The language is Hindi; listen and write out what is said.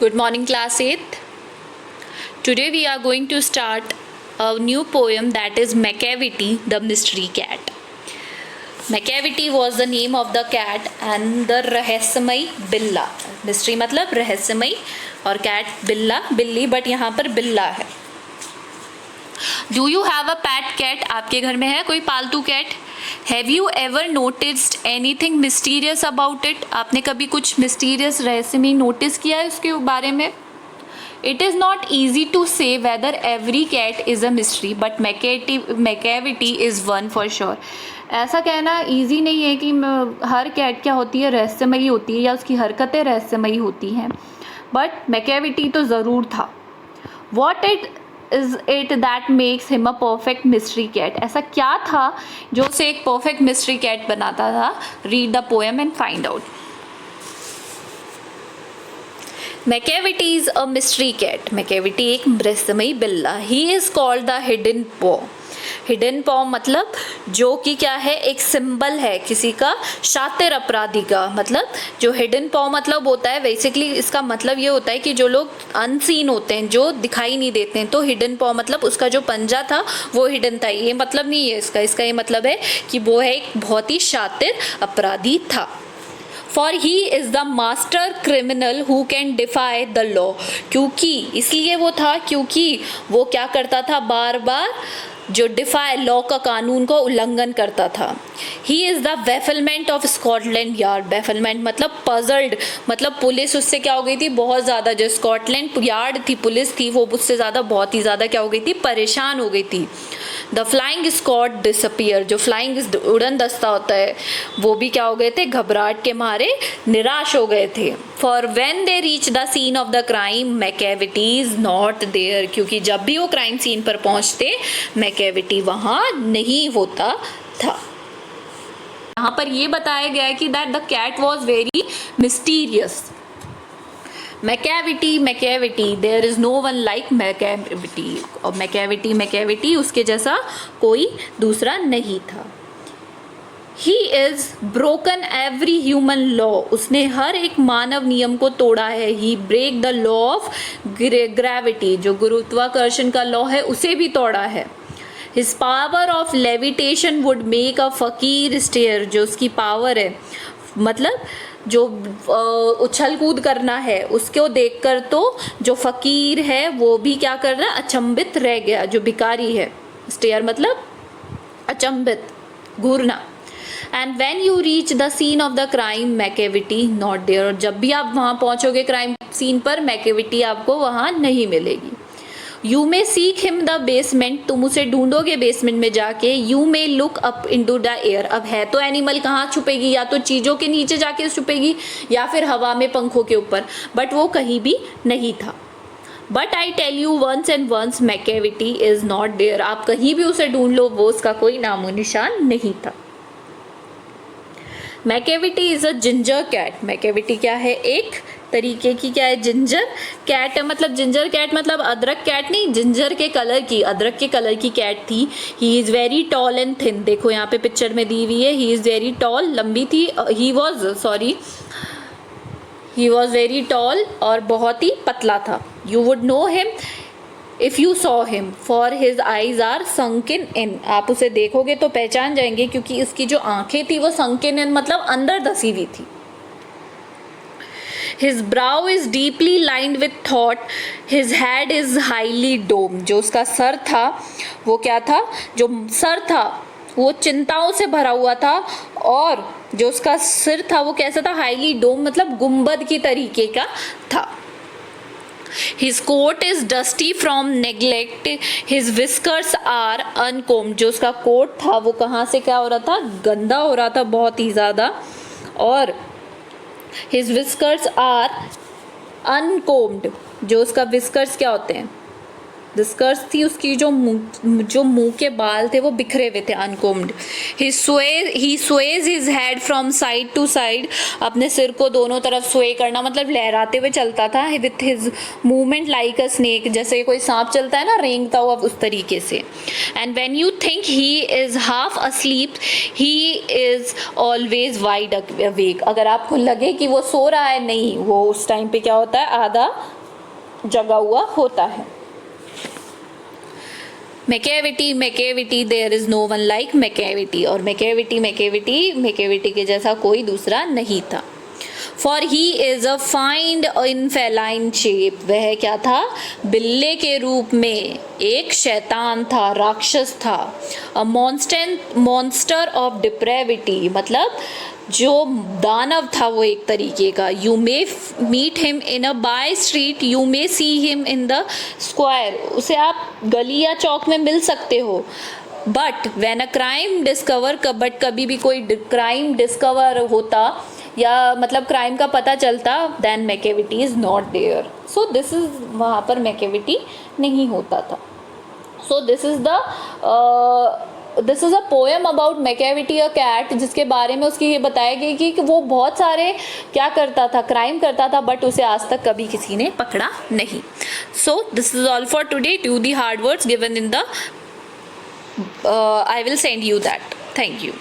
Good morning, class 8th. Today we are going to start a new poem, that is Macavity, the Mystery Cat. Macavity was the name of the cat and the रहस्यमयी बिल्ला. Mystery मतलब रहस्यमयी और cat बिल्ला, बिल्ली, बट यहाँ पर बिल्ला है. Do you have a pet cat? आपके घर में है कोई पालतू cat? Have you ever noticed anything mysterious about it? आपने कभी कुछ mysterious रहस्यमयी नोटिस किया है उसके बारे में? It is not easy to say whether every cat is a mystery, but Macavity is one for sure. ऐसा कहना ईजी नहीं है कि हर कैट क्या होती है, रहस्यमयी होती है या उसकी हरकतें रहस्यमयी होती हैं, बट मैकेविटी तो ज़रूर था. What is it that makes him a perfect mystery cat? ऐसा क्या था जो उसे एक perfect mystery cat बनाता था? Read the poem and find out. Macavity is a mystery cat. Macavity एक रहस्यमयी बिल्ला. He is called the hidden paw. Hidden पॉ मतलब जो कि क्या है, एक सिंबल है किसी का शातिर अपराधी का. मतलब जो हिडन पॉ मतलब होता है, बेसिकली इसका मतलब ये होता है कि जो लोग अनसीन होते हैं, जो दिखाई नहीं देते हैं, तो हिडन पॉ मतलब उसका जो पंजा था वो हिडन था. ये मतलब नहीं है इसका ये मतलब है कि वो है एक बहुत ही शातिर अपराधी था. For he is the master criminal who can defy the law. क्योंकि इसलिए वो था क्योंकि वो क्या करता था, बार बार जो डिफाई लॉ का कानून को उल्लंघन करता था. He is the bafflement of Scotland yard. Bafflement मतलब पजल्ड, मतलब पुलिस उससे क्या हो गई थी, बहुत ज़्यादा. जो स्कॉटलैंड यार्ड थी, पुलिस थी, वो उससे ज़्यादा बहुत ही ज़्यादा क्या हो गई थी, परेशान हो गई थी. The flying squad disappear. जो फ्लाइंग उड़न दस्ता होता है वो भी क्या हो गए थे, घबराहट के मारे निराश हो गए थे. For when they reach the scene of the crime Macavity is not there. क्योंकि जब भी वो क्राइम सीन पर पहुंचते मैकेविटी वहाँ नहीं होता था. यहाँ पर ये बताया गया है कि that the cat was very mysterious. Macavity there is no one like Macavity. और मैकेविटी उसके जैसा कोई दूसरा नहीं था. He is broken every human law. उसने हर एक मानव नियम को तोड़ा है. He break the law of gravity. जो गुरुत्वाकर्षण का लॉ है उसे भी तोड़ा है. His power of levitation would make a fakir stare. जो उसकी पावर है, मतलब जो उछल कूद करना है, उसको देखकर तो जो फकीर है वो भी क्या कर रहा है, अचंभित रह गया. जो भिखारी है, स्टेयर मतलब अचंभित, घूरना. And when you reach the scene of the crime Macavity not there. और जब भी आप वहाँ पहुँचोगे क्राइम सीन पर, मैकेविटी आपको वहाँ नहीं मिलेगी. You may seek him the basement. तुम उसे ढूंढोगे बेसमेंट में जाके. You may look up into the air. अब है तो एनिमल, कहाँ छुपेगी, या तो चीज़ों के नीचे जाके छुपेगी या फिर हवा में पंखों के ऊपर, बट वो कहीं भी नहीं था. But I tell you once and once Macavity is not there. आप कहीं भी उसे ढूंढ लो, वो उसका कोई नामो निशान नहीं था. Macavity is a ginger cat. Macavity क्या है, एक तरीके की क्या है, जिंजर कैट है. मतलब जिंजर कैट मतलब अदरक कैट नहीं, जिंजर के कलर की, अदरक के कलर की कैट थी. He is very tall and thin. देखो यहाँ पे पिक्चर में दी हुई है. ही इज़ वेरी टॉल, लंबी थी. ही वॉज वेरी टॉल और बहुत ही पतला था. You would know him if you saw him for his eyes are sunken in. आप उसे देखोगे तो पहचान जाएंगे क्योंकि इसकी जो आंखें थी वो संकिन इन मतलब अंदर धसी हुई थी. His brow is deeply lined with thought. His head is highly domed. जो उसका सर था वो क्या था, जो सर था वो चिंताओं से भरा हुआ था. और जो उसका सिर था वो कैसा था, हाईली डोम मतलब गुंबद की तरीके का था. His coat is dusty from neglect. His whiskers are uncombed. जो उसका कोट था वो कहाँ से क्या हो रहा था, गंदा हो रहा था बहुत ही ज़्यादा. और His whiskers are uncombed. जो उसका whiskers क्या होते हैं, डिस्कर्स थी उसकी, जो मुंह के बाल थे वो बिखरे हुए थे, uncombed. He sways his head from side to side, अपने सिर को दोनों तरफ स्वे करना मतलब लहराते हुए चलता था। With his movement like a snake, जैसे कोई सांप चलता है ना रेंगता हुआ, उस तरीके से। And when you think he is half asleep he is always wide awake, अगर आपको लगे कि वो सो रहा है, नहीं, वो उस टाइम पे क्या होता है, आधा जगा हुआ होता है। Macavity there is no one like Macavity, और मैकेविटी के जैसा कोई दूसरा नहीं था। For he is a fiend in feline shape, वह क्या था, बिल्ले के रूप में, एक शैतान था, राक्षस था। अ मॉन्स्टर ऑफ डिप्रेविटी, मतलब जो दानव था वो एक तरीके का। You may meet him in a by street, you may see him in the square, उसे आप गली या चौक में मिल सकते हो। But when a crime discover, but कभी भी कोई क्राइम डिस्कवर होता या मतलब क्राइम का पता चलता, then Macavity is not there. So this is, वहाँ पर मैकेविटी नहीं होता था। So this is a poem about Macavity a cat, जिसके बारे में उसकी ये बताया गया कि वो बहुत सारे क्या करता था, क्राइम करता था, बट उसे आज तक कभी किसी ने पकड़ा नहीं। So this is all for today. Do the hard words given in the I will send you that. Thank you.